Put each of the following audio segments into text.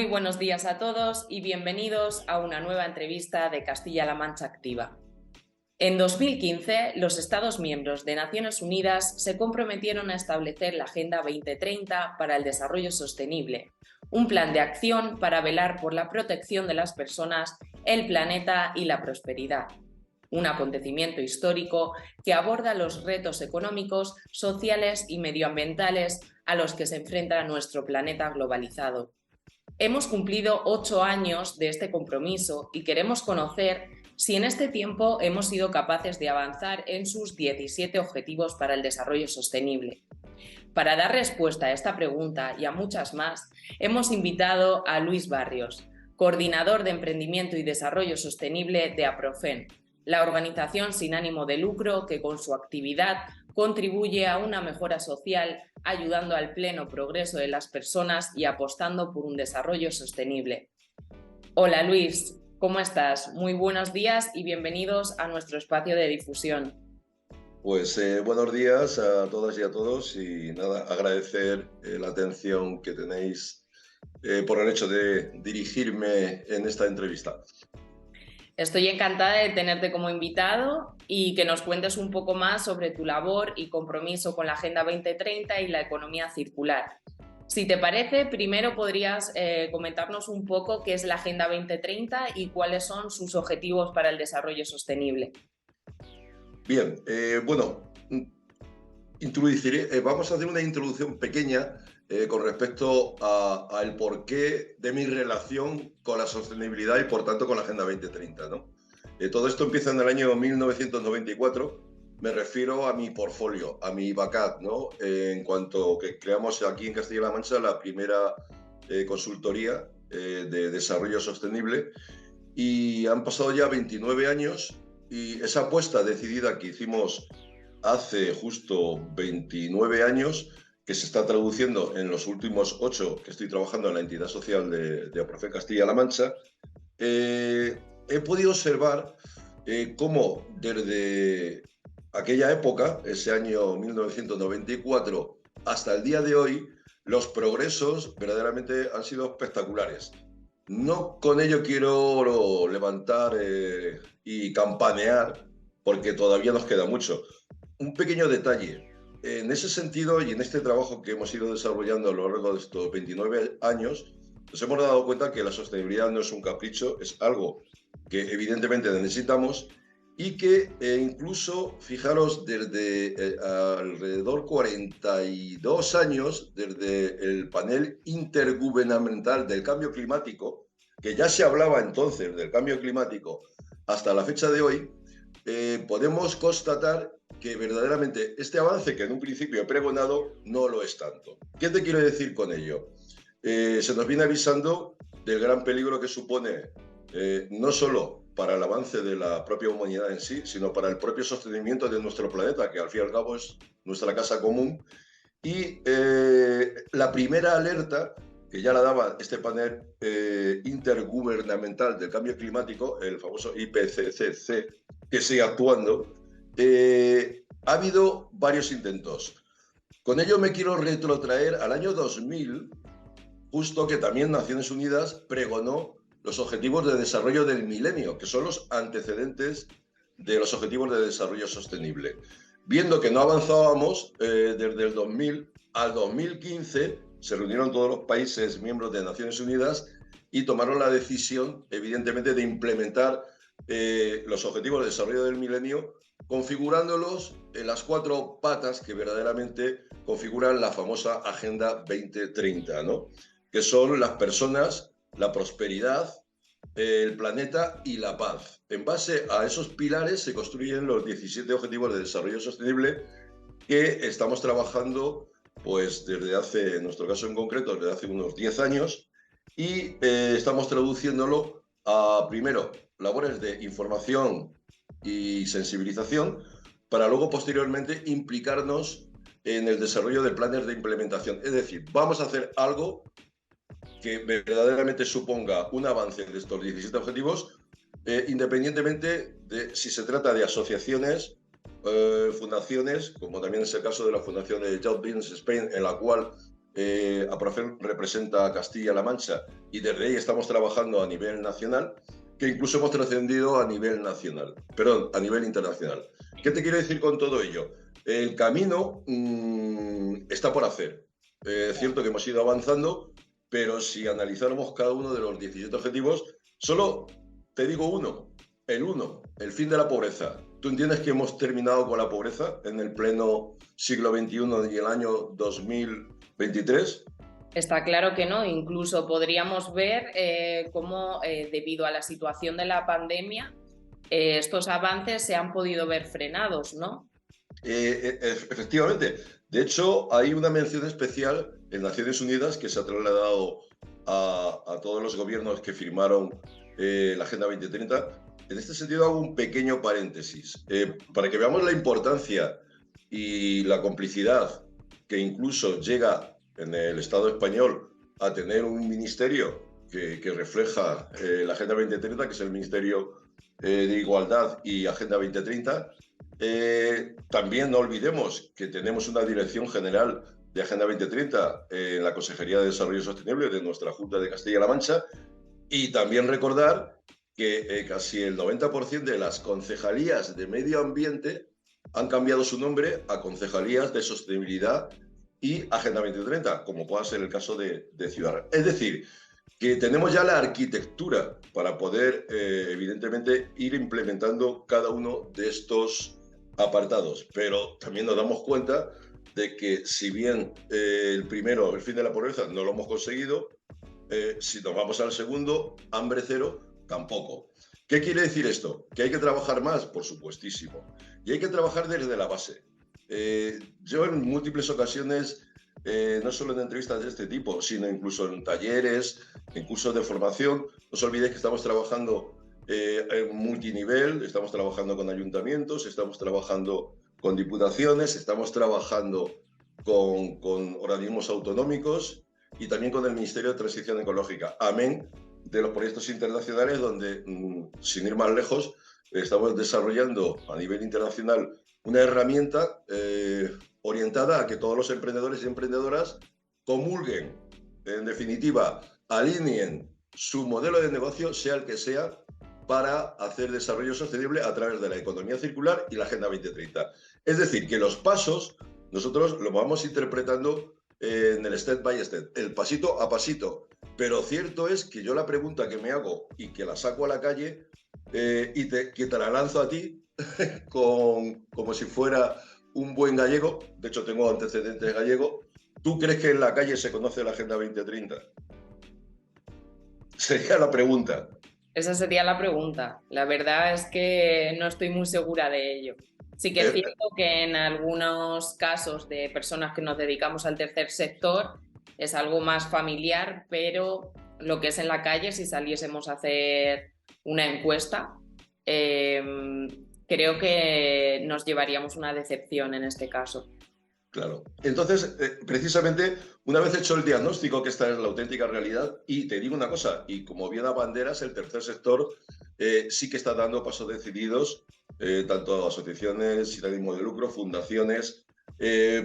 buenos días a todos y bienvenidos a una nueva entrevista de Castilla-La Mancha Activa. En 2015, los Estados miembros de Naciones Unidas se comprometieron a establecer la Agenda 2030 para el Desarrollo Sostenible, un plan de acción para velar por la protección de las personas, el planeta y la prosperidad. Un acontecimiento histórico que aborda los retos económicos, sociales y medioambientales a los que se enfrenta nuestro planeta globalizado. Hemos cumplido 8 años de este compromiso y queremos conocer si en este tiempo hemos sido capaces de avanzar en sus 17 Objetivos para el Desarrollo Sostenible. Para dar respuesta a esta pregunta y a muchas más, hemos invitado a Luis Barrios, coordinador de Emprendimiento y Desarrollo Sostenible de APROFEN, la organización sin ánimo de lucro que con su actividad contribuye a una mejora social, ayudando al pleno progreso de las personas y apostando por un desarrollo sostenible. Hola Luis, ¿cómo estás? Muy buenos días y bienvenidos a nuestro espacio de difusión. Pues buenos días a todas y a todos y nada, agradecer la atención que tenéis por el hecho de dirigirme en esta entrevista. Estoy encantada de tenerte como invitado y que nos cuentes un poco más sobre tu labor y compromiso con la Agenda 2030 y la economía circular. Si te parece, primero podrías comentarnos un poco qué es la Agenda 2030 y cuáles son sus objetivos para el desarrollo sostenible. Bien, introduciré, vamos a hacer una introducción pequeña con respecto al porqué de mi relación con la sostenibilidad y por tanto con la Agenda 2030, ¿no? Todo esto empieza en el año 1994, me refiero a mi portfolio, a mi BACAT, ¿no? En cuanto que creamos aquí en Castilla-La Mancha la primera consultoría de desarrollo sostenible, y han pasado ya 29 años y esa apuesta decidida que hicimos hace justo 29 años, que se está traduciendo en los últimos 8 que estoy trabajando en la entidad social de APROFEN Castilla-La Mancha, he podido observar cómo desde aquella época, ese año 1994, hasta el día de hoy, los progresos verdaderamente han sido espectaculares. No con ello quiero levantar y campanear, porque todavía nos queda mucho. Un pequeño detalle. En ese sentido y en este trabajo que hemos ido desarrollando a lo largo de estos 29 años, nos hemos dado cuenta que la sostenibilidad no es un capricho, es algo que evidentemente necesitamos y que incluso, fijaros, desde alrededor 42 años, desde el panel intergubernamental del cambio climático, que ya se hablaba entonces del cambio climático, hasta la fecha de hoy, podemos constatar que verdaderamente este avance que en un principio he pregonado no lo es tanto. ¿Qué te quiero decir con ello? Se nos viene avisando del gran peligro que supone no solo para el avance de la propia humanidad en sí, sino para el propio sostenimiento de nuestro planeta, que al fin y al cabo es nuestra casa común. Y la primera alerta, que ya la daba este panel intergubernamental del cambio climático, el famoso IPCC, que sigue actuando, ha habido varios intentos. Con ello me quiero retrotraer al año 2000, justo que también Naciones Unidas pregonó los Objetivos de Desarrollo del Milenio, que son los antecedentes de los Objetivos de Desarrollo Sostenible. Viendo que no avanzábamos desde el 2000 al 2015, se reunieron todos los países miembros de Naciones Unidas y tomaron la decisión, evidentemente, de implementar los Objetivos de Desarrollo del Milenio, configurándolos en las 4 patas que verdaderamente configuran la famosa Agenda 2030, ¿no? Que son las personas, la prosperidad, el planeta y la paz. En base a esos pilares se construyen los 17 Objetivos de Desarrollo Sostenible que estamos trabajando pues desde hace, en nuestro caso en concreto, desde hace unos 10 años, y estamos traduciéndolo a, primero, labores de información y sensibilización, para luego posteriormente implicarnos en el desarrollo de planes de implementación. Es decir, vamos a hacer algo que verdaderamente suponga un avance de estos 17 objetivos, independientemente de si se trata de asociaciones, fundaciones, como también es el caso de la fundación de Just Business Spain, en la cual APROFER representa a Castilla-La Mancha y desde ahí estamos trabajando a nivel nacional, que incluso hemos trascendido a nivel nacional, perdón, a nivel internacional. ¿Qué te quiero decir con todo ello? El camino está por hacer. Es cierto que hemos ido avanzando, pero si analizáramos cada uno de los 17 objetivos, solo te digo uno, el fin de la pobreza. ¿Tú entiendes que hemos terminado con la pobreza en el pleno siglo XXI y el año 2023? Está claro que no, incluso podríamos ver cómo debido a la situación de la pandemia estos avances se han podido ver frenados, ¿no? Efectivamente. De hecho, hay una mención especial en Naciones Unidas que se ha trasladado a todos los gobiernos que firmaron la Agenda 2030. En este sentido, hago un pequeño paréntesis para que veamos la importancia y la complicidad que incluso llega en el Estado español a tener un ministerio que refleja la Agenda 2030, que es el Ministerio de Igualdad y Agenda 2030. También no olvidemos que tenemos una Dirección General de Agenda 2030 en la Consejería de Desarrollo Sostenible de nuestra Junta de Castilla-La Mancha, y también recordar que casi el 90% de las concejalías de medio ambiente han cambiado su nombre a concejalías de sostenibilidad y Agenda 2030, como pueda ser el caso de Ciudad. Es decir, que tenemos ya la arquitectura para poder, evidentemente, ir implementando cada uno de estos apartados, pero también nos damos cuenta de que si bien el primero, el fin de la pobreza, no lo hemos conseguido, si nos vamos al segundo, hambre cero, tampoco. ¿Qué quiere decir esto? ¿Que hay que trabajar más? Por supuestísimo. Y hay que trabajar desde la base. Yo en múltiples ocasiones, no solo en entrevistas de este tipo, sino incluso en talleres, en cursos de formación, no os olvidéis que estamos trabajando en multinivel, estamos trabajando con ayuntamientos, estamos trabajando con diputaciones, estamos trabajando con organismos autonómicos y también con el Ministerio de Transición Ecológica. Amén de los proyectos internacionales donde, sin ir más lejos, estamos desarrollando a nivel internacional una herramienta orientada a que todos los emprendedores y emprendedoras comulguen, en definitiva, alineen su modelo de negocio, sea el que sea, para hacer desarrollo sostenible a través de la economía circular y la Agenda 2030. Es decir, que los pasos nosotros los vamos interpretando en el step by step, el pasito a pasito. Pero cierto es que yo la pregunta que me hago y que la saco a la calle que te la lanzo a ti como si fuera un buen gallego, de hecho tengo antecedentes gallegos, ¿tú crees que en la calle se conoce la Agenda 2030? Sería la pregunta. Esa sería la pregunta. La verdad es que no estoy muy segura de ello. Sí que es cierto que en algunos casos de personas que nos dedicamos al tercer sector es algo más familiar, pero lo que es en la calle, si saliésemos a hacer una encuesta, creo que nos llevaríamos una decepción en este caso. Claro. Entonces, precisamente, una vez hecho el diagnóstico que esta es la auténtica realidad, y te digo una cosa, y como bien abanderas, el tercer sector sí que está dando pasos decididos, tanto asociaciones sin ánimo de lucro, fundaciones,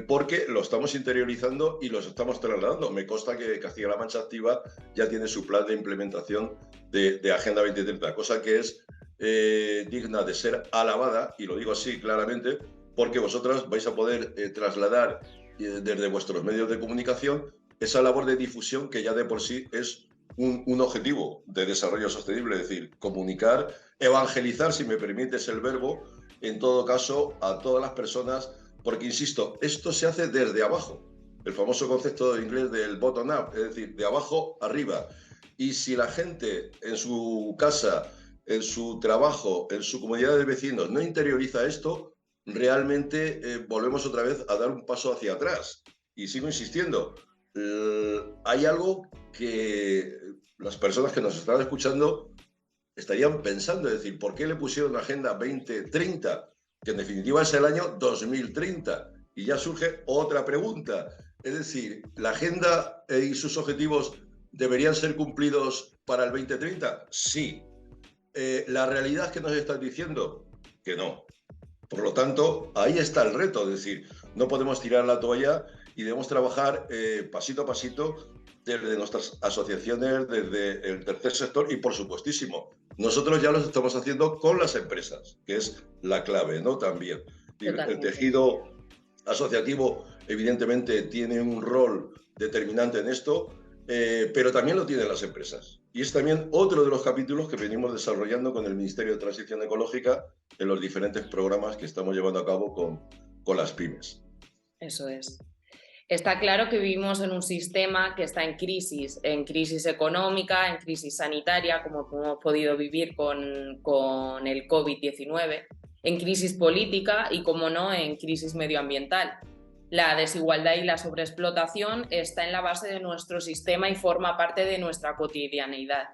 porque lo estamos interiorizando y los estamos trasladando. Me consta que Castilla-La Mancha Activa ya tiene su plan de implementación de Agenda 2030, cosa que es digna de ser alabada, y lo digo así claramente, porque vosotras vais a poder trasladar desde vuestros medios de comunicación esa labor de difusión que ya de por sí es un objetivo de desarrollo sostenible, es decir, comunicar, evangelizar, si me permites el verbo, en todo caso, a todas las personas, porque, insisto, esto se hace desde abajo, el famoso concepto de inglés del bottom-up, es decir, de abajo arriba. Y si la gente en su casa, en su trabajo, en su comunidad de vecinos no interioriza esto, realmente volvemos otra vez a dar un paso hacia atrás. Y sigo insistiendo, hay algo que las personas que nos están escuchando estarían pensando, es decir, ¿por qué le pusieron Agenda 2030? Que en definitiva es el año 2030. Y ya surge otra pregunta, es decir, ¿la agenda y sus objetivos deberían ser cumplidos para el 2030? Sí. La realidad es que nos están diciendo que no. Por lo tanto, ahí está el reto, es decir, no podemos tirar la toalla y debemos trabajar pasito a pasito desde nuestras asociaciones, desde el tercer sector y, por supuestísimo, nosotros ya lo estamos haciendo con las empresas, que es la clave, ¿no? También. El Totalmente. tejido asociativo, evidentemente, tiene un rol determinante en esto, pero también lo tienen las empresas. Y es también otro de los capítulos que venimos desarrollando con el Ministerio de Transición Ecológica en los diferentes programas que estamos llevando a cabo con las pymes. Eso es. Está claro que vivimos en un sistema que está en crisis económica, en crisis sanitaria, como hemos podido vivir con el COVID-19, en crisis política y, como no, en crisis medioambiental. La desigualdad y la sobreexplotación está en la base de nuestro sistema y forma parte de nuestra cotidianidad.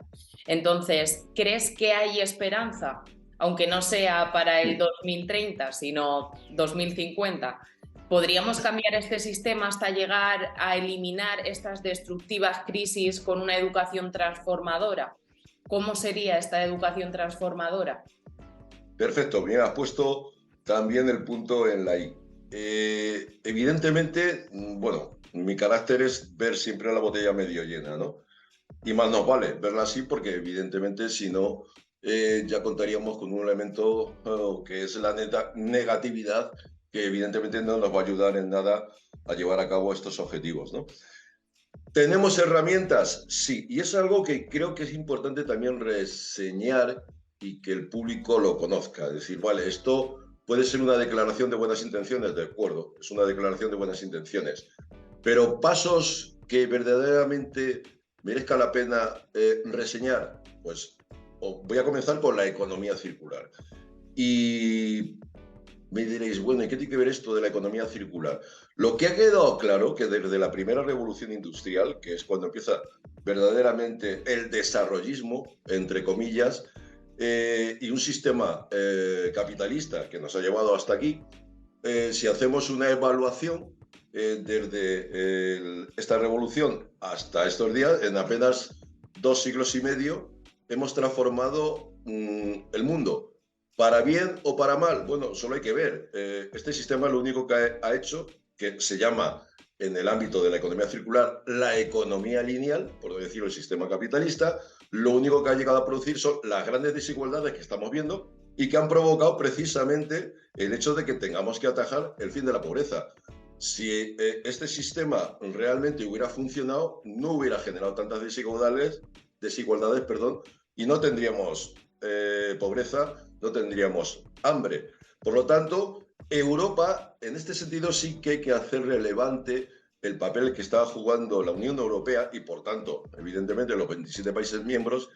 Entonces, ¿crees que hay esperanza? Aunque no sea para el 2030, sino 2050. ¿Podríamos cambiar este sistema hasta llegar a eliminar estas destructivas crisis con una educación transformadora? ¿Cómo sería esta educación transformadora? Perfecto, bien, has puesto también el punto en la I. Evidentemente, bueno, mi carácter es ver siempre la botella medio llena, ¿no? Y más nos vale verla así porque evidentemente si no, ya contaríamos con un elemento que es la negatividad, que evidentemente no nos va a ayudar en nada a llevar a cabo estos objetivos, ¿no? ¿Tenemos herramientas? Sí, y es algo que creo que es importante también reseñar y que el público lo conozca. Es decir, vale, esto puede ser una declaración de buenas intenciones, de acuerdo, es una declaración de buenas intenciones, pero pasos que verdaderamente merezca la pena reseñar, pues voy a comenzar por la economía circular. Y me diréis, bueno, ¿y qué tiene que ver esto de la economía circular? Lo que ha quedado claro que desde la primera revolución industrial, que es cuando empieza verdaderamente el desarrollismo, entre comillas, y un sistema capitalista que nos ha llevado hasta aquí, si hacemos una evaluación desde esta revolución hasta estos días, en apenas 2 siglos y medio, hemos transformado el mundo. ¿Para bien o para mal? Bueno, solo hay que ver. Este sistema lo único que ha hecho, que se llama en el ámbito de la economía circular la economía lineal, por decirlo el sistema capitalista, lo único que ha llegado a producir son las grandes desigualdades que estamos viendo y que han provocado precisamente el hecho de que tengamos que atajar el fin de la pobreza. Si este sistema realmente hubiera funcionado, no hubiera generado tantas desigualdades, y no tendríamos pobreza, no tendríamos hambre. Por lo tanto, Europa, en este sentido, sí que hay que hacer relevante el papel que está jugando la Unión Europea y, por tanto, evidentemente, los 27 países miembros,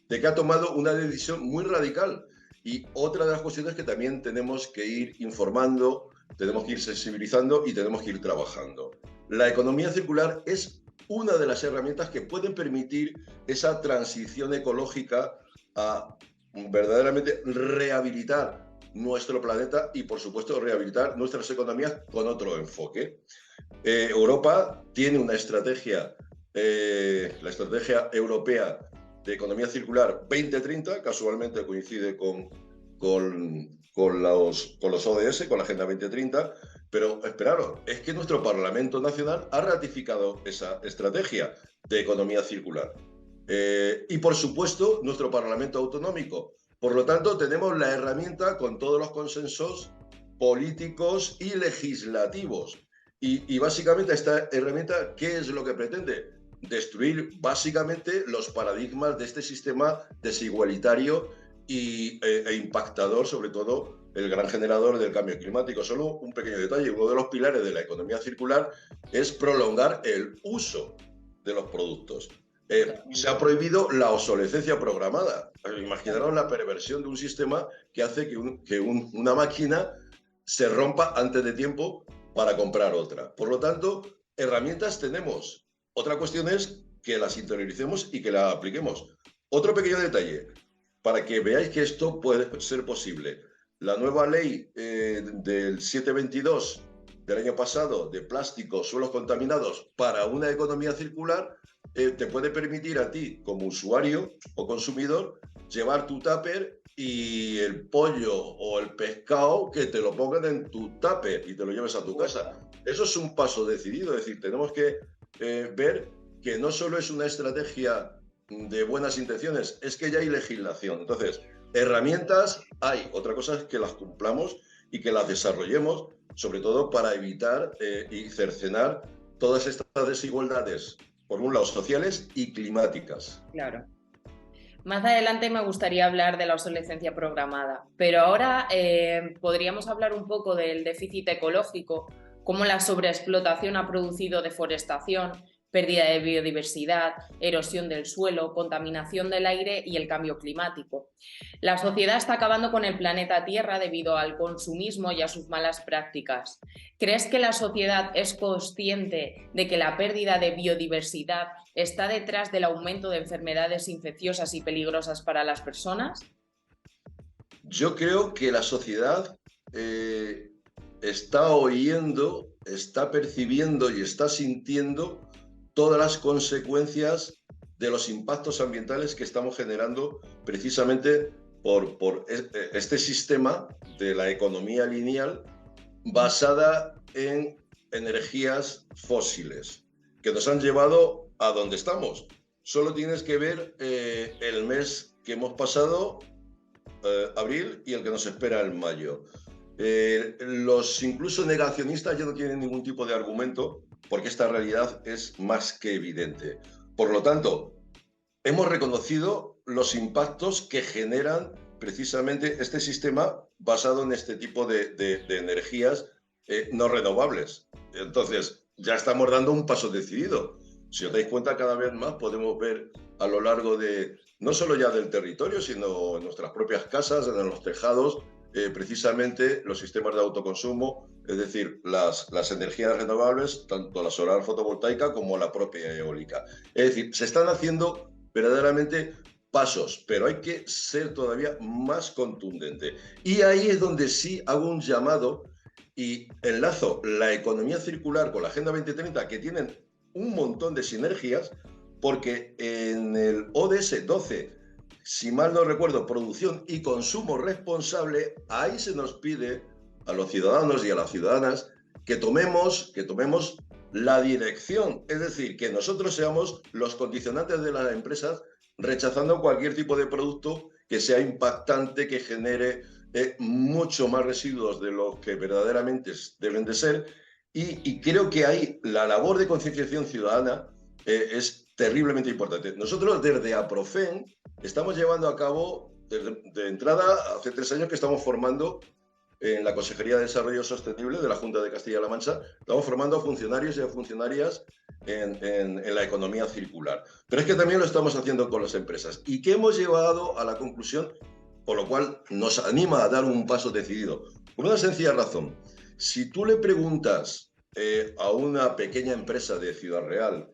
de que ha tomado una decisión muy radical. Y otra de las cuestiones que también tenemos que ir informando, tenemos que ir sensibilizando y tenemos que ir trabajando. La economía circular es una de las herramientas que pueden permitir esa transición ecológica a verdaderamente rehabilitar nuestro planeta y, por supuesto, rehabilitar nuestras economías con otro enfoque. Europa tiene una estrategia, la estrategia europea de economía circular 2030, casualmente coincide con los ODS, con la Agenda 2030, pero esperaros, es que nuestro Parlamento Nacional ha ratificado esa estrategia de economía circular. Y, por supuesto, nuestro Parlamento Autonómico. Por lo tanto, tenemos la herramienta con todos los consensos políticos y legislativos. Y básicamente esta herramienta, ¿qué es lo que pretende? Destruir básicamente los paradigmas de este sistema desigualitario e impactador, sobre todo el gran generador del cambio climático. Solo un pequeño detalle, uno de los pilares de la economía circular es prolongar el uso de los productos. Se ha prohibido la obsolescencia programada. Imaginaros la perversión de un sistema que hace que una máquina se rompa antes de tiempo para comprar otra. Por lo tanto, herramientas tenemos. Otra cuestión es que las interioricemos y que las apliquemos. Otro pequeño detalle, para que veáis que esto puede ser posible. La nueva ley del 722 del año pasado de plásticos, suelos contaminados para una economía circular, te puede permitir a ti, como usuario o consumidor, llevar tu tupper y el pollo o el pescado que te lo pongan en tu tupper y te lo lleves a tu casa. Eso es un paso decidido, es decir, tenemos que ver que no solo es una estrategia de buenas intenciones, es que ya hay legislación. Entonces, herramientas hay, otra cosa es que las cumplamos y que las desarrollemos, sobre todo para evitar y cercenar todas estas desigualdades, por un lado sociales y climáticas. Claro. Más adelante me gustaría hablar de la obsolescencia programada, pero ahora podríamos hablar un poco del déficit ecológico, cómo la sobreexplotación ha producido deforestación, pérdida de biodiversidad, erosión del suelo, contaminación del aire y el cambio climático. La sociedad está acabando con el planeta Tierra debido al consumismo y a sus malas prácticas. ¿Crees que la sociedad es consciente de que la pérdida de biodiversidad está detrás del aumento de enfermedades infecciosas y peligrosas para las personas? Yo creo que la sociedad está oyendo, está percibiendo y está sintiendo todas las consecuencias de los impactos ambientales que estamos generando precisamente por este sistema de la economía lineal basada en energías fósiles que nos han llevado a donde estamos. Solo tienes que ver el mes que hemos pasado, abril, y el que nos espera en mayo. Los incluso negacionistas ya no tienen ningún tipo de argumento porque esta realidad es más que evidente. Por lo tanto, hemos reconocido los impactos que generan precisamente este sistema basado en este tipo de energías no renovables. Entonces, ya estamos dando un paso decidido. Si os dais cuenta, cada vez más podemos ver a lo largo de, no solo ya del territorio, sino en nuestras propias casas, en los tejados, precisamente los sistemas de autoconsumo, es decir, las energías renovables, tanto la solar fotovoltaica como la propia eólica. Es decir, se están haciendo verdaderamente pasos, pero hay que ser todavía más contundente. Y ahí es donde sí hago un llamado y enlazo la economía circular con la Agenda 2030, que tienen un montón de sinergias, porque en el ODS 12, si mal no recuerdo, producción y consumo responsable, ahí se nos pide a los ciudadanos y a las ciudadanas que tomemos la dirección, es decir, que nosotros seamos los condicionantes de las empresas, rechazando cualquier tipo de producto que sea impactante, que genere mucho más residuos de lo que verdaderamente deben de ser. Y creo que ahí la labor de concienciación ciudadana es terriblemente importante. Nosotros desde APROFEN estamos llevando a cabo, de entrada, hace 3 años que estamos formando en la Consejería de Desarrollo Sostenible de la Junta de Castilla-La Mancha, estamos formando a funcionarios y a funcionarias en la economía circular. Pero es que también lo estamos haciendo con las empresas y que hemos llevado a la conclusión, por lo cual nos anima a dar un paso decidido. Por una sencilla razón. Si tú le preguntas a una pequeña empresa de Ciudad Real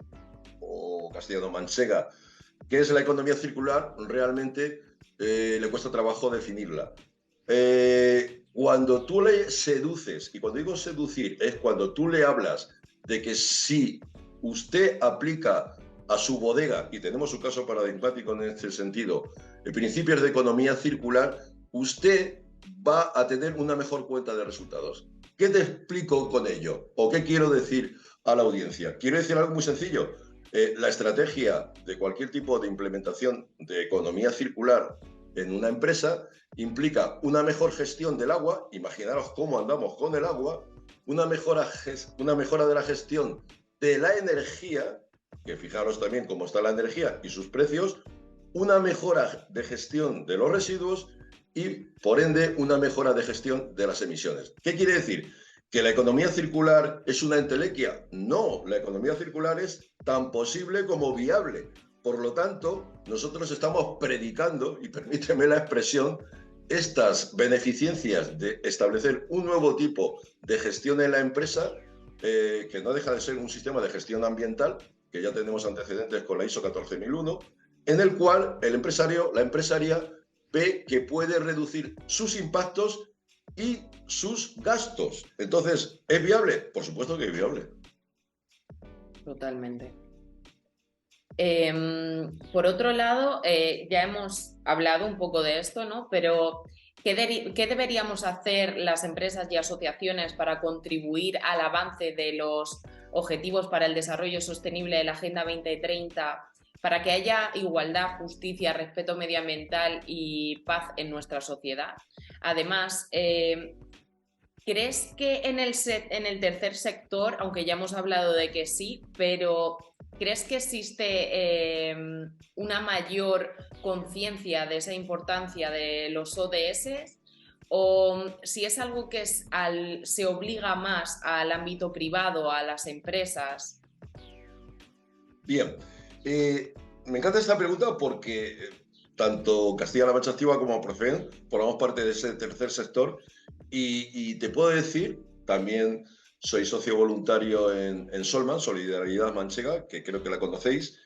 o castellano-manchega qué es la economía circular, realmente le cuesta trabajo definirla. Cuando tú le seduces, y cuando digo seducir es cuando tú le hablas de que si usted aplica a su bodega, y tenemos un caso paradigmático en este sentido, principios de economía circular, usted va a tener una mejor cuenta de resultados. ¿Qué te explico con ello? ¿O qué quiero decir a la audiencia? Quiero decir algo muy sencillo. La estrategia de cualquier tipo de implementación de economía circular en una empresa implica una mejor gestión del agua, imaginaros cómo andamos con el agua, una mejora de la gestión de la energía, que fijaros también cómo está la energía y sus precios, una mejora de gestión de los residuos y, por ende, una mejora de gestión de las emisiones. ¿Qué quiere decir? ¿Que la economía circular es una entelequia? No, la economía circular es tan posible como viable. Por lo tanto, nosotros estamos predicando, y permíteme la expresión, estas beneficencias de establecer un nuevo tipo de gestión en la empresa, que no deja de ser un sistema de gestión ambiental, que ya tenemos antecedentes con la ISO 14001, en el cual el empresario, la empresaria, ve que puede reducir sus impactos y sus gastos. Entonces, ¿es viable? Por supuesto que es viable. Totalmente. Por otro lado, ya hemos hablado un poco de esto, ¿no? Pero ¿qué deberíamos hacer las empresas y asociaciones para contribuir al avance de los objetivos para el desarrollo sostenible de la Agenda 2030, para que haya igualdad, justicia, respeto medioambiental y paz en nuestra sociedad? Además, ¿crees que en el tercer sector, aunque ya hemos hablado de que sí, pero ¿crees que existe una mayor conciencia de esa importancia de los ODS? ¿O si es algo que se obliga más al ámbito privado, a las empresas? Bien, me encanta esta pregunta porque tanto Castilla-La Mancha Activa como Procen formamos parte de ese tercer sector y te puedo decir, también soy socio voluntario en Solman, Solidaridad Manchega, que creo que la conocéis,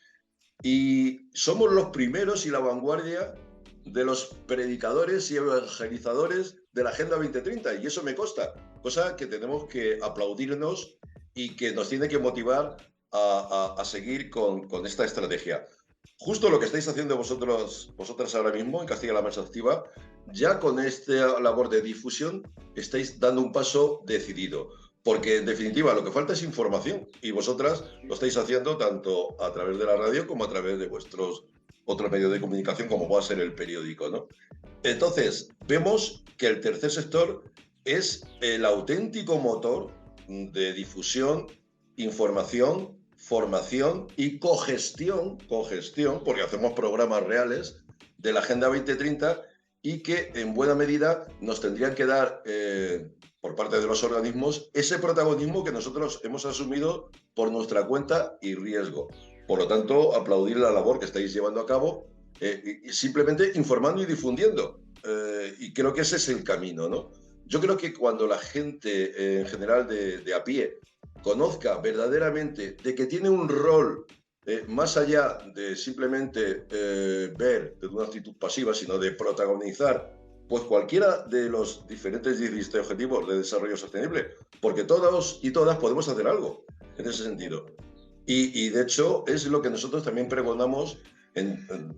y somos los primeros y la vanguardia de los predicadores y evangelizadores de la Agenda 2030, y eso me consta, cosa que tenemos que aplaudirnos y que nos tiene que motivar a seguir con esta estrategia. Justo lo que estáis haciendo vosotras ahora mismo en Castilla-La Mancha Activa, ya con esta labor de difusión estáis dando un paso decidido, porque en definitiva lo que falta es información y vosotras lo estáis haciendo tanto a través de la radio como a través de vuestros otros medios de comunicación como pueda ser el periódico, ¿no? Entonces, vemos que el tercer sector es el auténtico motor de difusión, información, formación y cogestión, porque hacemos programas reales de la Agenda 2030 y que en buena medida nos tendrían que dar, por parte de los organismos, ese protagonismo que nosotros hemos asumido por nuestra cuenta y riesgo. Por lo tanto, aplaudir la labor que estáis llevando a cabo, y simplemente informando y difundiendo. Y creo que ese es el camino, ¿no? Yo creo que cuando la gente en general de a pie conozca verdaderamente de que tiene un rol más allá de simplemente ver de una actitud pasiva, sino de protagonizar pues cualquiera de los diferentes 17 objetivos de desarrollo sostenible, porque todos y todas podemos hacer algo en ese sentido. Y de hecho es lo que nosotros también pregonamos,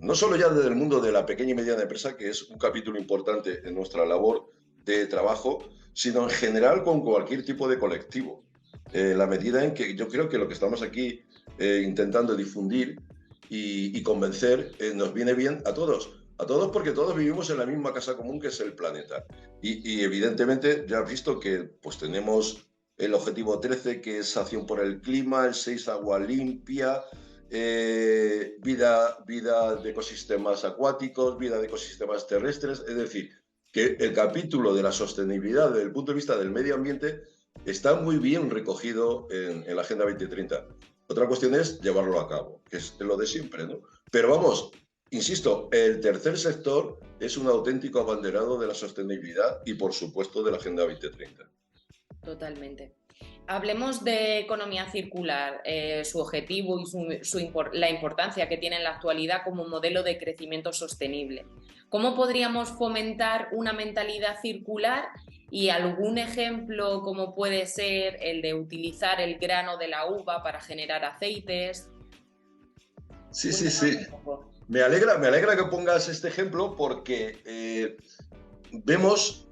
no solo ya desde el mundo de la pequeña y mediana empresa, que es un capítulo importante en nuestra labor de trabajo, sino en general con cualquier tipo de colectivo. La medida en que yo creo que lo que estamos aquí intentando difundir y convencer nos viene bien a todos porque todos vivimos en la misma casa común que es el planeta. Y evidentemente ya has visto que pues tenemos el objetivo 13, que es acción por el clima, el 6, agua limpia, vida de ecosistemas acuáticos, vida de ecosistemas terrestres, es decir, que el capítulo de la sostenibilidad desde el punto de vista del medio ambiente está muy bien recogido en la Agenda 2030. Otra cuestión es llevarlo a cabo, que es lo de siempre, ¿no? Pero vamos, insisto, el tercer sector es un auténtico abanderado de la sostenibilidad y, por supuesto, de la Agenda 2030. Totalmente. Hablemos de economía circular, su objetivo y la importancia que tiene en la actualidad como modelo de crecimiento sostenible. ¿Cómo podríamos fomentar una mentalidad circular y algún ejemplo como puede ser el de utilizar el grano de la uva para generar aceites? Sí, sí, sí. Me alegra que pongas este ejemplo porque vemos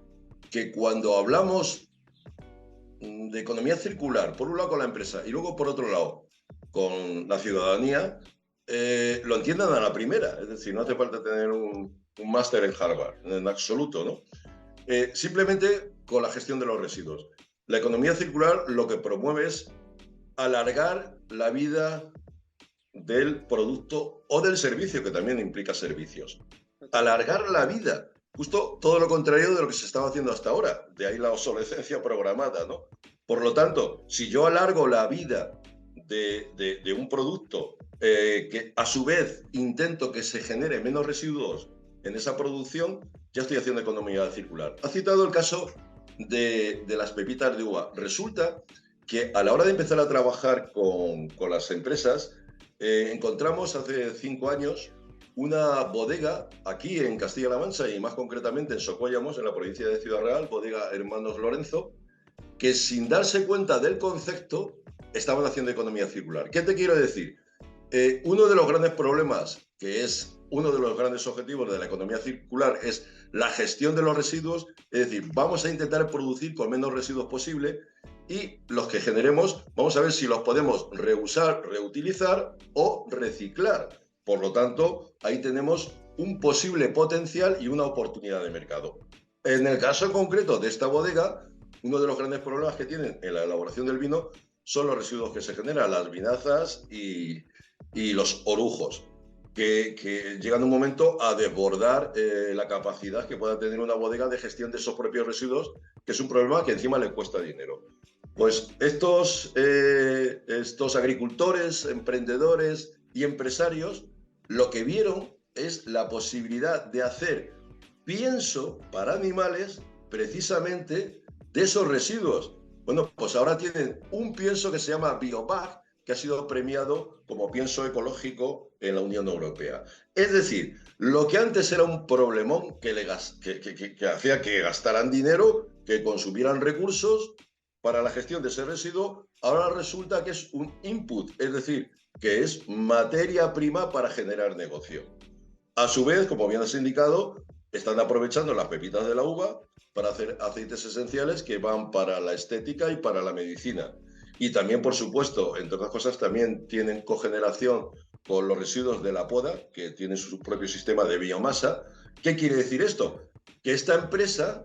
que cuando hablamos de economía circular, por un lado con la empresa y luego por otro lado con la ciudadanía, lo entiendan a la primera. Es decir, no hace falta tener un máster en Harvard, en absoluto, ¿no? Simplemente con la gestión de los residuos. La economía circular lo que promueve es alargar la vida del producto o del servicio, que también implica servicios. Alargar la vida. Justo todo lo contrario de lo que se estaba haciendo hasta ahora. De ahí la obsolescencia programada, ¿no? Por lo tanto, si yo alargo la vida de un producto, que a su vez intento que se genere menos residuos en esa producción, ya estoy haciendo economía circular. Ha citado el caso de las pepitas de uva. Resulta que a la hora de empezar a trabajar con las empresas, encontramos hace 5 años una bodega aquí en Castilla-La Mancha y más concretamente en Socuéllamos, en la provincia de Ciudad Real, bodega Hermanos Lorenzo, que sin darse cuenta del concepto estaban haciendo economía circular. ¿Qué te quiero decir? Uno de los grandes problemas, que es uno de los grandes objetivos de la economía circular, es la gestión de los residuos. Es decir, vamos a intentar producir con menos residuos posible y los que generemos, vamos a ver si los podemos reusar, reutilizar o reciclar. Por lo tanto, ahí tenemos un posible potencial y una oportunidad de mercado. En el caso concreto de esta bodega, uno de los grandes problemas que tienen en la elaboración del vino son los residuos que se generan, las vinazas y los orujos, que llegan un momento a desbordar la capacidad que pueda tener una bodega de gestión de esos propios residuos, que es un problema que encima le cuesta dinero. Pues estos agricultores, emprendedores y empresarios lo que vieron es la posibilidad de hacer pienso para animales precisamente de esos residuos. Bueno, pues ahora tienen un pienso que se llama Biobag, que ha sido premiado como pienso ecológico en la Unión Europea. Es decir, lo que antes era un problemón que hacía que gastaran dinero, que consumieran recursos para la gestión de ese residuo, ahora resulta que es un input, es decir, que es materia prima para generar negocio. A su vez, como bien has indicado, están aprovechando las pepitas de la uva para hacer aceites esenciales que van para la estética y para la medicina. Y también, por supuesto, entre otras cosas, también tienen cogeneración con los residuos de la poda, que tienen su propio sistema de biomasa. ¿Qué quiere decir esto? Que esta empresa,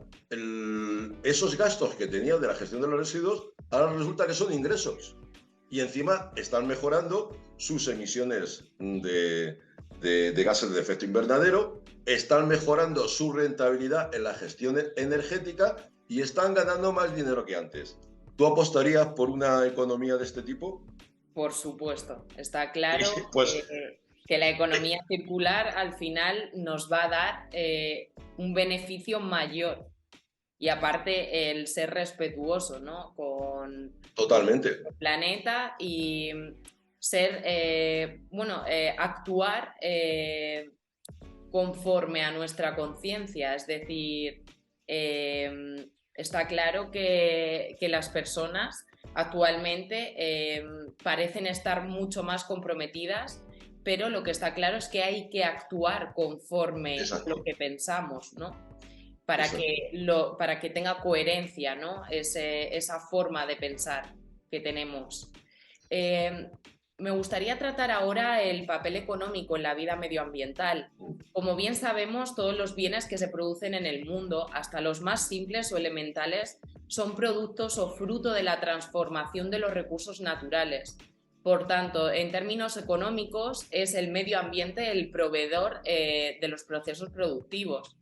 esos gastos que tenía de la gestión de los residuos, ahora resulta que son ingresos. Y encima están mejorando sus emisiones de gases de efecto invernadero, están mejorando su rentabilidad en la gestión energética y están ganando más dinero que antes. ¿Tú apostarías por una economía de este tipo? Por supuesto, está claro Pues, que la economía circular al final nos va a dar un beneficio mayor. Y aparte el ser respetuoso, ¿no? con totalmente. el planeta y ser, actuar conforme a nuestra conciencia. Es decir, está claro que las personas actualmente parecen estar mucho más comprometidas, pero lo que está claro es que hay que actuar conforme Exacto. a lo que pensamos, ¿no? Para que tenga coherencia, ¿no? Esa forma de pensar que tenemos. Me gustaría tratar ahora el papel económico en la vida medioambiental. Como bien sabemos, todos los bienes que se producen en el mundo, hasta los más simples o elementales, son productos o fruto de la transformación de los recursos naturales. Por tanto, en términos económicos, es el medio ambiente el proveedor de los procesos productivos.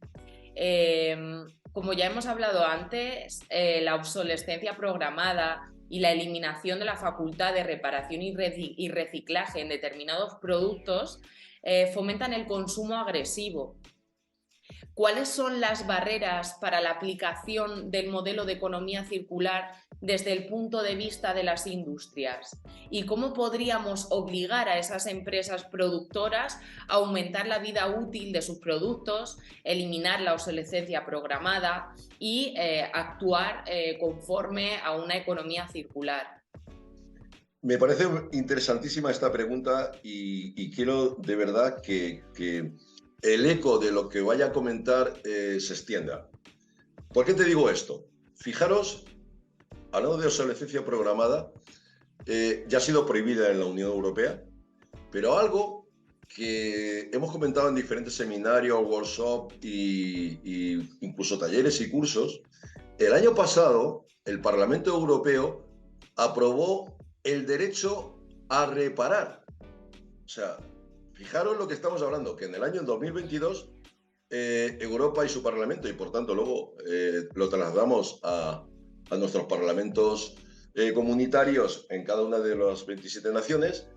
Como ya hemos hablado antes, la obsolescencia programada y la eliminación de la facultad de reparación y reciclaje en determinados productos fomentan el consumo agresivo. ¿Cuáles son las barreras para la aplicación del modelo de economía circular desde el punto de vista de las industrias? ¿Y cómo podríamos obligar a esas empresas productoras a aumentar la vida útil de sus productos, eliminar la obsolescencia programada y actuar conforme a una economía circular? Me parece interesantísima esta pregunta y quiero de verdad que el eco de lo que vaya a comentar se extienda. ¿Por qué te digo esto? Fijaros, hablando de obsolescencia programada, ya ha sido prohibida en la Unión Europea, pero algo que hemos comentado en diferentes seminarios, workshops y incluso talleres y cursos, el año pasado el Parlamento Europeo aprobó el derecho a reparar. O sea, fijaros lo que estamos hablando, que en el año 2022 Europa y su Parlamento, y por tanto luego lo trasladamos a nuestros parlamentos comunitarios en cada una de las 27 naciones,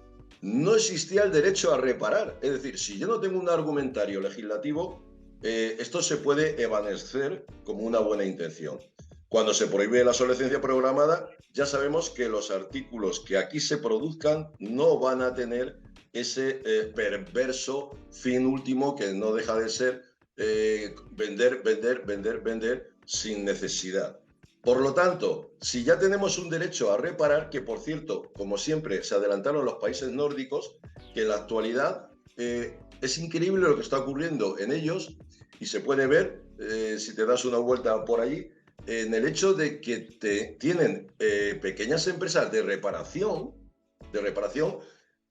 no existía el derecho a reparar. Es decir, si yo no tengo un argumentario legislativo, esto se puede evanescer como una buena intención. Cuando se prohíbe la obsolescencia programada, ya sabemos que los artículos que aquí se produzcan no van a tener ese perverso fin último que no deja de ser vender sin necesidad. Por lo tanto, si ya tenemos un derecho a reparar, que por cierto, como siempre, se adelantaron los países nórdicos, que en la actualidad es increíble lo que está ocurriendo en ellos y se puede ver, si te das una vuelta por allí, en el hecho de que tienen pequeñas empresas de reparación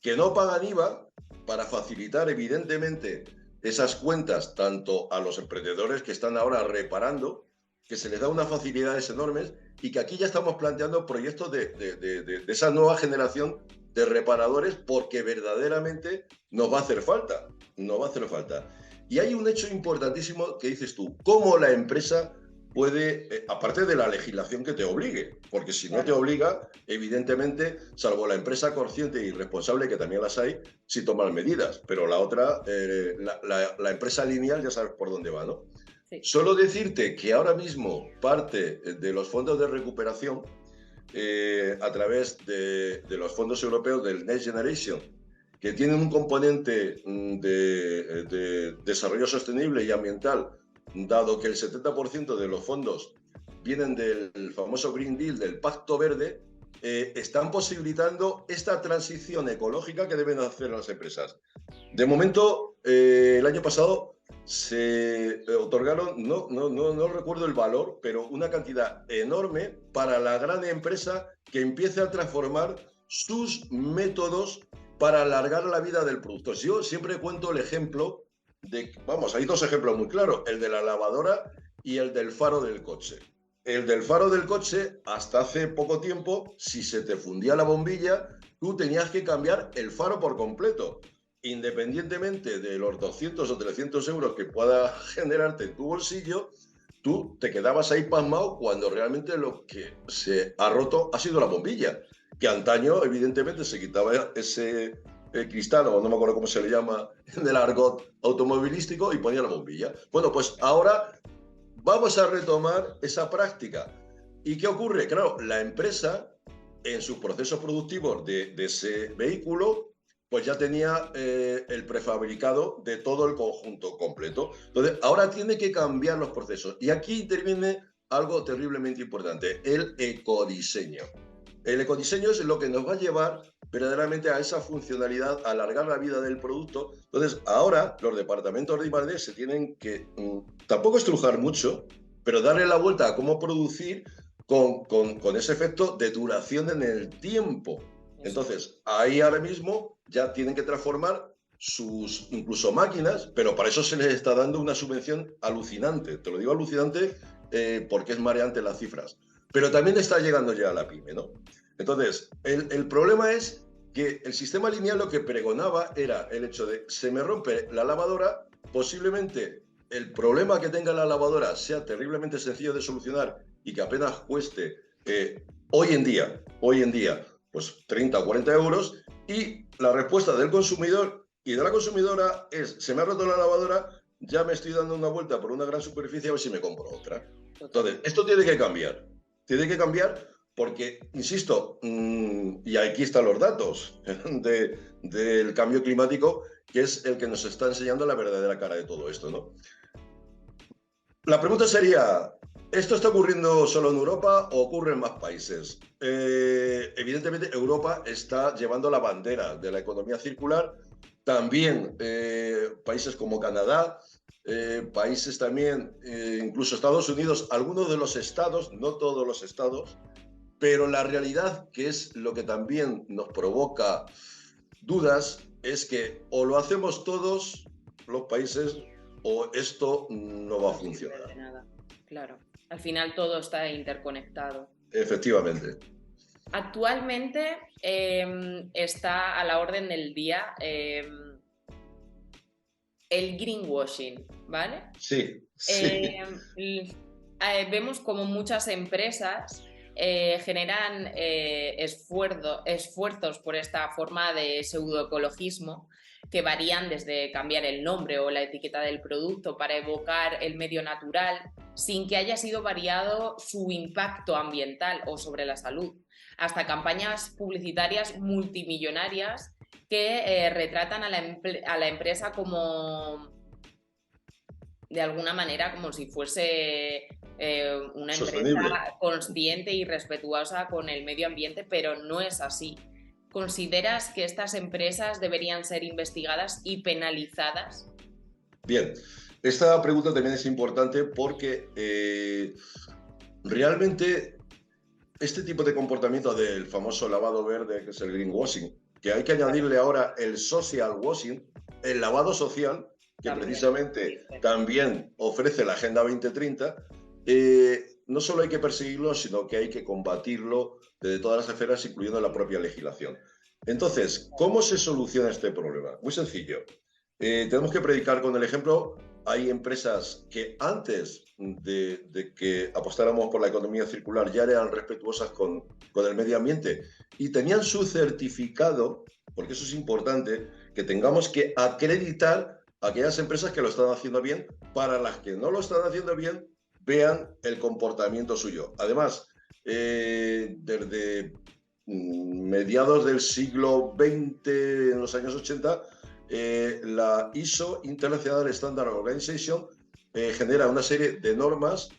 que no pagan IVA para facilitar evidentemente esas cuentas tanto a los emprendedores que están ahora reparando, que se les da unas facilidades enormes y que aquí ya estamos planteando proyectos de esa nueva generación de reparadores porque verdaderamente nos va a hacer falta, nos va a hacer falta. Y hay un hecho importantísimo que dices tú, cómo la empresa puede, aparte de la legislación que te obligue, porque si no te obliga, evidentemente, salvo la empresa consciente y responsable, que también las hay, sí toman medidas, pero la otra, la empresa lineal ya sabes por dónde va, ¿no? Sí. Solo decirte que ahora mismo parte de los fondos de recuperación a través de los fondos europeos del Next Generation, que tienen un componente de desarrollo sostenible y ambiental, dado que el 70% de los fondos vienen del famoso Green Deal, del Pacto Verde, están posibilitando esta transición ecológica que deben hacer las empresas. De momento, el año pasado se otorgaron, no recuerdo el valor, pero una cantidad enorme para la gran empresa que empiece a transformar sus métodos para alargar la vida del producto. Yo siempre cuento el ejemplo de, vamos, hay dos ejemplos muy claros, el de la lavadora y el del faro del coche. El del faro del coche, hasta hace poco tiempo, si se te fundía la bombilla, tú tenías que cambiar el faro por completo. Independientemente de los 200 o 300 euros que pueda generarte en tu bolsillo, tú te quedabas ahí pasmado cuando realmente lo que se ha roto ha sido la bombilla, que antaño evidentemente se quitaba ese cristal, o no me acuerdo cómo se le llama en el argot automovilístico, y ponía la bombilla. Bueno, pues ahora vamos a retomar esa práctica. ¿Y qué ocurre? Claro, la empresa en sus procesos productivos de ese vehículo pues ya tenía el prefabricado de todo el conjunto completo. Entonces, ahora tiene que cambiar los procesos. Y aquí interviene algo terriblemente importante, el ecodiseño. El ecodiseño es lo que nos va a llevar verdaderamente a esa funcionalidad, a alargar la vida del producto. Entonces, ahora los departamentos de I+D se tienen que, tampoco estrujar mucho, pero darle la vuelta a cómo producir con ese efecto de duración en el tiempo. Entonces, ahí ahora mismo ya tienen que transformar sus incluso máquinas, pero para eso se les está dando una subvención alucinante. Te lo digo alucinante porque es mareante las cifras. Pero también está llegando ya a la pyme, ¿no? Entonces, el problema es que el sistema lineal lo que pregonaba era el hecho de, se me rompe la lavadora, posiblemente el problema que tenga la lavadora sea terriblemente sencillo de solucionar y que apenas cueste hoy en día, pues 30 o 40 euros, y la respuesta del consumidor y de la consumidora es, se me ha roto la lavadora, ya me estoy dando una vuelta por una gran superficie a ver si me compro otra. Entonces, esto tiene que cambiar porque, insisto, y aquí están los datos del cambio climático, que es el que nos está enseñando la verdadera cara de todo esto, ¿no? La pregunta sería, ¿esto está ocurriendo solo en Europa o ocurre en más países? Evidentemente, Europa está llevando la bandera de la economía circular. También países como Canadá, países también, incluso Estados Unidos, algunos de los estados, no todos los estados, pero la realidad, que es lo que también nos provoca dudas, es que o lo hacemos todos los países o esto no va a funcionar. Nada. Claro, al final todo está interconectado. Efectivamente. Actualmente está a la orden del día el greenwashing, ¿vale? Sí, sí. Vemos como muchas empresas generan esfuerzos por esta forma de pseudoecologismo que varían desde cambiar el nombre o la etiqueta del producto para evocar el medio natural sin que haya sido variado su impacto ambiental o sobre la salud, hasta campañas publicitarias multimillonarias que retratan a la empresa como de alguna manera como si fuese una empresa Sostenible. consciente y respetuosa con el medio ambiente, pero no es así. ¿Consideras que estas empresas deberían ser investigadas y penalizadas? Bien, esta pregunta también es importante porque realmente este tipo de comportamiento del famoso lavado verde, que es el greenwashing, que hay que Claro, añadirle ahora el social washing, el lavado social, que también. precisamente Dice. también ofrece la Agenda 2030, no solo hay que perseguirlo, sino que hay que combatirlo desde todas las esferas, incluyendo la propia legislación. Entonces, ¿cómo se soluciona este problema? Muy sencillo. Tenemos que predicar con el ejemplo. Hay empresas que antes de que apostáramos por la economía circular ya eran respetuosas con el medio ambiente y tenían su certificado, porque eso es importante, que tengamos que acreditar a aquellas empresas que lo están haciendo bien, para las que no lo están haciendo bien, vean el comportamiento suyo. Además, desde mediados del siglo XX, en los años 80, la ISO, International Standard Organization, genera una serie de normas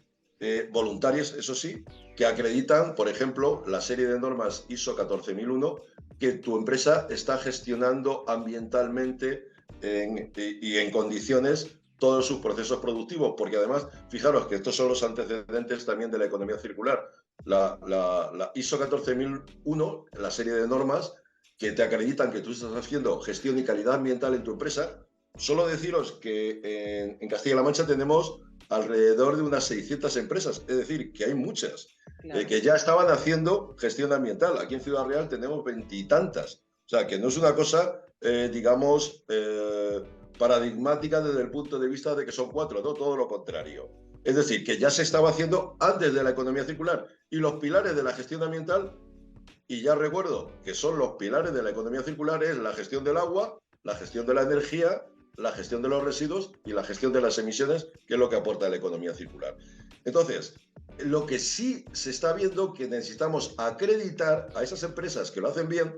voluntarias, eso sí, que acreditan, por ejemplo, la serie de normas ISO 14001, que tu empresa está gestionando ambientalmente y en condiciones todos sus procesos productivos, porque además, fijaros que estos son los antecedentes también de la economía circular. La ISO 14001, la serie de normas que te acreditan que tú estás haciendo gestión y calidad ambiental en tu empresa. Solo deciros que en Castilla-La Mancha tenemos alrededor de unas 600 empresas, es decir, que hay muchas Claro. que ya estaban haciendo gestión ambiental. Aquí en Ciudad Real tenemos veintitantas. O sea, que no es una cosa, digamos, paradigmática desde el punto de vista de que son cuatro, no, todo lo contrario. Es decir, que ya se estaba haciendo antes de la economía circular. Y los pilares de la gestión ambiental, y ya recuerdo que son los pilares de la economía circular, es la gestión del agua, la gestión de la energía, la gestión de los residuos y la gestión de las emisiones, que es lo que aporta la economía circular. Entonces, lo que sí se está viendo que necesitamos acreditar a esas empresas que lo hacen bien.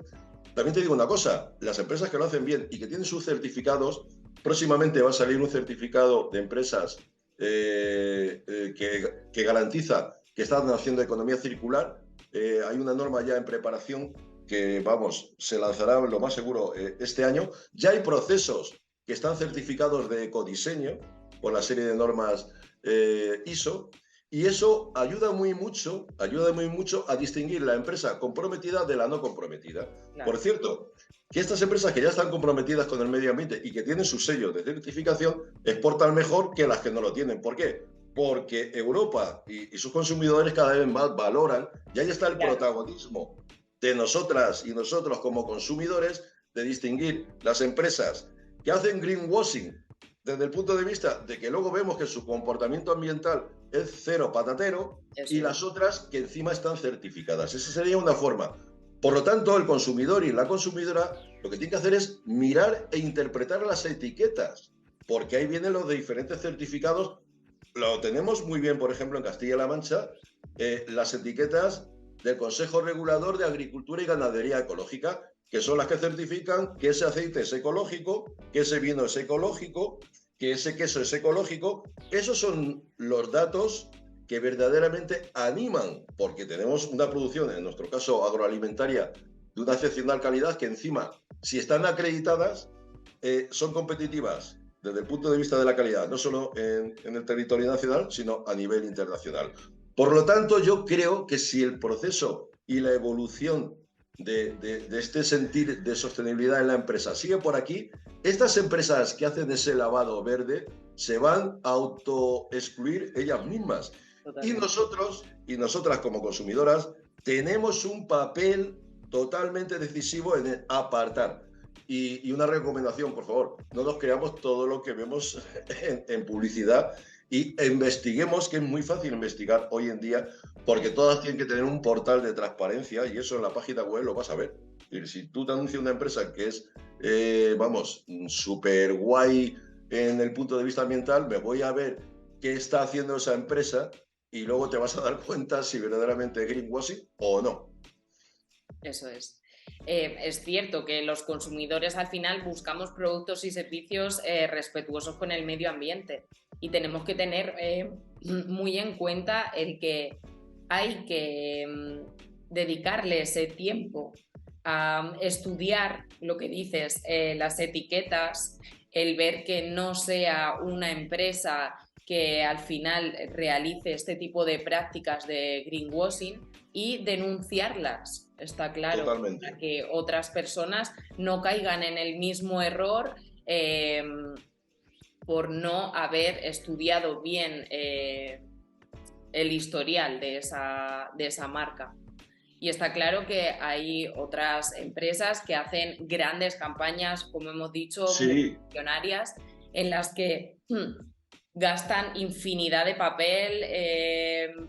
También te digo una cosa, las empresas que lo hacen bien y que tienen sus certificados, próximamente va a salir un certificado de empresas que garantiza que están haciendo economía circular. Hay una norma ya en preparación que, vamos, se lanzará lo más seguro este año. Ya hay procesos que están certificados de ecodiseño por la serie de normas ISO, y eso ayuda muy mucho a distinguir la empresa comprometida de la no comprometida. Por Claro. cierto, que estas empresas que ya están comprometidas con el medio ambiente y que tienen su sello de certificación exportan mejor que las que no lo tienen. ¿Por qué? Porque Europa y sus consumidores cada vez más valoran, y ahí está el Claro. protagonismo de nosotras y nosotros como consumidores, de distinguir las empresas que hacen greenwashing desde el punto de vista de que luego vemos que su comportamiento ambiental es cero patatero, y Eso es. las otras que encima están certificadas. Esa sería una forma. Por lo tanto, el consumidor y la consumidora lo que tiene que hacer es mirar e interpretar las etiquetas, porque ahí vienen los de diferentes certificados. Lo tenemos muy bien, por ejemplo, en Castilla-La Mancha, las etiquetas del Consejo Regulador de Agricultura y Ganadería Ecológica, que son las que certifican que ese aceite es ecológico, que ese vino es ecológico, que ese queso es ecológico. Esos son los datos que verdaderamente animan, porque tenemos una producción, en nuestro caso agroalimentaria, de una excepcional calidad, que encima, si están acreditadas, son competitivas desde el punto de vista de la calidad, no solo en el territorio nacional, sino a nivel internacional. Por lo tanto, yo creo que si el proceso y la evolución de este sentir de sostenibilidad en la empresa sigue por aquí, estas empresas que hacen ese lavado verde se van a autoexcluir ellas mismas. Y Totalmente. nosotros y nosotras como consumidoras tenemos un papel totalmente decisivo en apartar. Y una recomendación, por favor, no nos creamos todo lo que vemos en publicidad, y investiguemos, que es muy fácil investigar hoy en día, porque todas tienen que tener un portal de transparencia, y eso en la página web lo vas a ver. Si tú te anuncias una empresa que es, vamos, súper guay en el punto de vista ambiental, me voy a ver qué está haciendo esa empresa, y luego te vas a dar cuenta si verdaderamente es greenwashing o no. Eso es. es cierto que los consumidores al final buscamos productos y servicios respetuosos con el medio ambiente y tenemos que tener muy en cuenta el que hay que dedicarle ese tiempo a estudiar lo que dices, las etiquetas, el ver que no sea una empresa que al final realice este tipo de prácticas de greenwashing y denunciarlas, está claro, Totalmente. para que otras personas no caigan en el mismo error por no haber estudiado bien el historial de esa marca. Y está claro que hay otras empresas que hacen grandes campañas, como hemos dicho, Sí, millonarias, en las que gastan infinidad de papel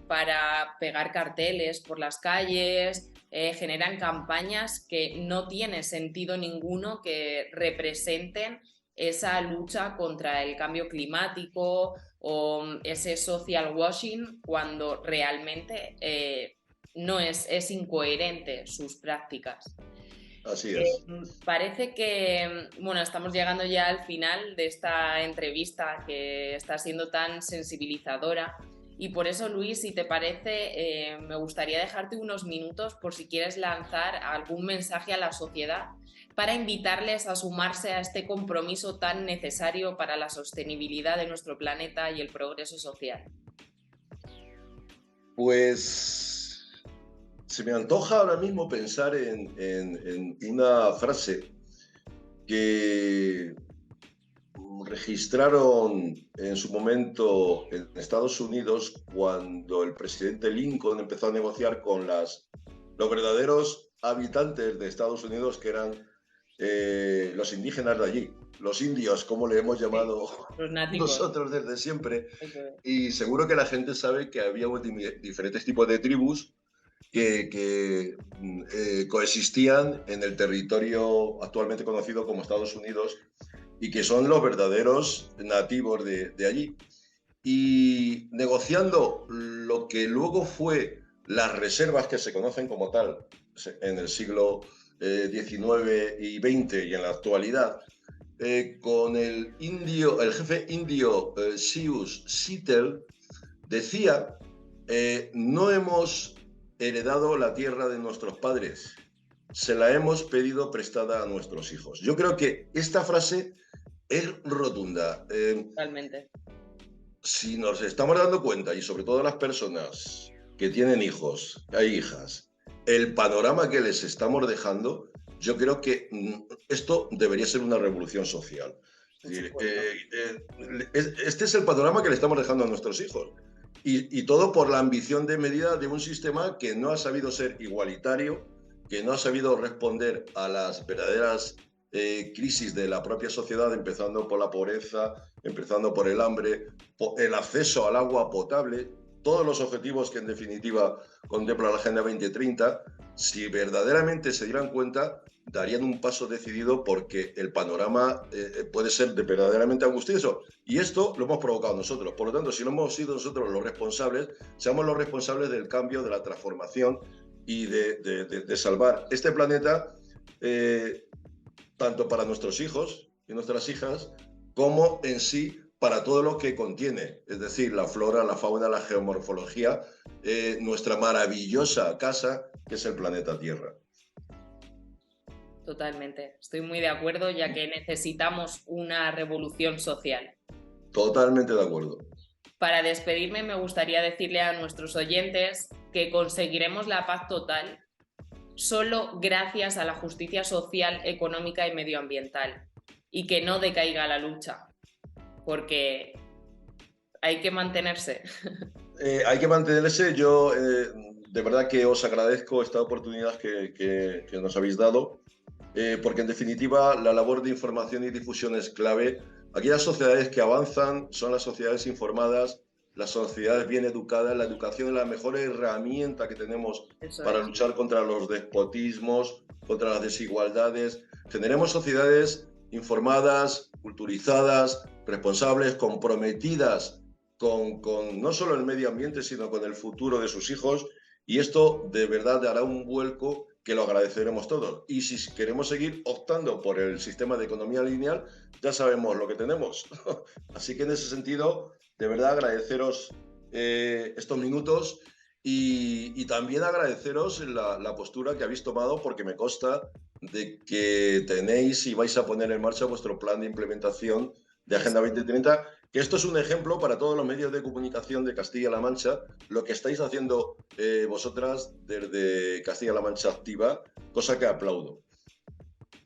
para pegar carteles por las calles, generan campañas que no tiene sentido ninguno que representen esa lucha contra el cambio climático o ese social washing cuando realmente no es incoherente sus prácticas. así es. Parece que, bueno, estamos llegando ya al final de esta entrevista que está siendo tan sensibilizadora y por eso, Luis, si te parece, me gustaría dejarte unos minutos por si quieres lanzar algún mensaje a la sociedad para invitarles a sumarse a este compromiso tan necesario para la sostenibilidad de nuestro planeta y el progreso social. Pues se me antoja ahora mismo pensar en una frase que registraron en su momento en Estados Unidos cuando el presidente Lincoln empezó a negociar con los verdaderos habitantes de Estados Unidos, que eran los indígenas de allí, los indios, como le hemos llamado Los nativos. nosotros desde siempre. Y seguro que la gente sabe que había diferentes tipos de tribus que coexistían en el territorio actualmente conocido como Estados Unidos y que son los verdaderos nativos de allí. Y negociando lo que luego fue las reservas que se conocen como tal en el siglo XIX y XX y en la actualidad, con el jefe indio Sius Sittel, decía, no hemos heredado la tierra de nuestros padres, se la hemos pedido prestada a nuestros hijos. Yo creo que esta frase es rotunda. Totalmente. Si nos estamos dando cuenta, y sobre todo las personas que tienen hijos, hay hijas, el panorama que les estamos dejando, yo creo que esto debería ser una revolución social. Es decir, este es el panorama que le estamos dejando a nuestros hijos. Y todo por la ambición de medida de un sistema que no ha sabido ser igualitario, que no ha sabido responder a las verdaderas crisis de la propia sociedad, empezando por la pobreza, empezando por el hambre, por el acceso al agua potable, todos los objetivos que en definitiva contempla la Agenda 2030, si verdaderamente se dieran cuenta, darían un paso decidido porque el panorama puede ser verdaderamente angustioso. Y esto lo hemos provocado nosotros. Por lo tanto, si no hemos sido nosotros los responsables, seamos los responsables del cambio, de la transformación y de salvar este planeta, tanto para nuestros hijos y nuestras hijas, como en sí para todo lo que contiene, es decir, la flora, la fauna, la geomorfología, nuestra maravillosa casa que es el planeta Tierra. Totalmente, estoy muy de acuerdo, ya que necesitamos una revolución social. Totalmente de acuerdo. Para despedirme, me gustaría decirle a nuestros oyentes que conseguiremos la paz total solo gracias a la justicia social, económica y medioambiental, y que no decaiga la lucha, porque hay que mantenerse. Hay que mantenerse. Yo de verdad que os agradezco esta oportunidad que nos habéis dado, porque en definitiva la labor de información y difusión es clave. Aquellas sociedades que avanzan son las sociedades informadas, las sociedades bien educadas. La educación es la mejor herramienta que tenemos para luchar contra los despotismos, contra las desigualdades. Generemos sociedades informadas, culturizadas, responsables, comprometidas con no solo el medio ambiente, sino con el futuro de sus hijos. Y esto de verdad dará un vuelco que lo agradeceremos todos. Y si queremos seguir optando por el sistema de economía lineal, ya sabemos lo que tenemos. Así que en ese sentido, de verdad agradeceros estos minutos y también agradeceros la postura que habéis tomado, porque me consta de que tenéis y vais a poner en marcha vuestro plan de implementación de Agenda 2030, que esto es un ejemplo para todos los medios de comunicación de Castilla-La Mancha, lo que estáis haciendo vosotras desde Castilla-La Mancha Activa, cosa que aplaudo.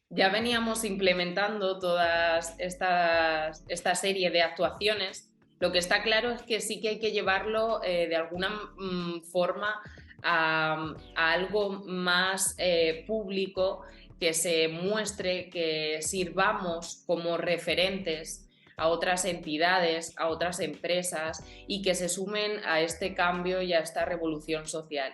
Ya veníamos implementando todas esta serie de actuaciones. Lo que está claro es que sí que hay que llevarlo de alguna forma a algo más público, que se muestre, que sirvamos como referentes a otras entidades, a otras empresas, y que se sumen a este cambio y a esta revolución social.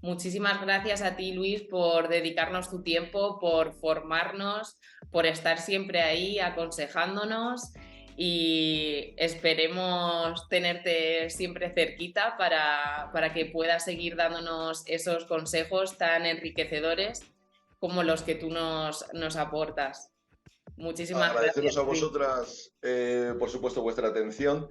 Muchísimas gracias a ti, Luis, por dedicarnos tu tiempo, por formarnos, por estar siempre ahí aconsejándonos, y esperemos tenerte siempre cerquita para que puedas seguir dándonos esos consejos tan enriquecedores como los que tú nos aportas. Muchísimas Agradeceros gracias, a Luis. vosotras, por supuesto, vuestra atención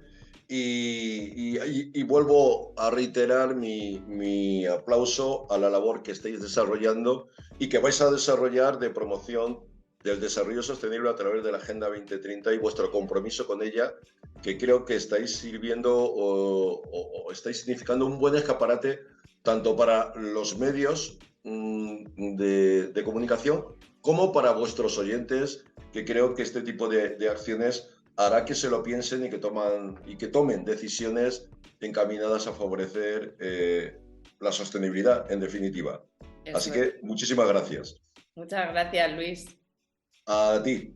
y vuelvo a reiterar mi aplauso a la labor que estáis desarrollando y que vais a desarrollar de promoción del desarrollo sostenible a través de la Agenda 2030 y vuestro compromiso con ella, que creo que estáis sirviendo o estáis significando un buen escaparate tanto para los medios de comunicación como para vuestros oyentes, que creo que este tipo de acciones hará que se lo piensen y que tomen decisiones encaminadas a favorecer la sostenibilidad, en definitiva. Eso Así es. que muchísimas gracias. Muchas gracias, Luis. A ti.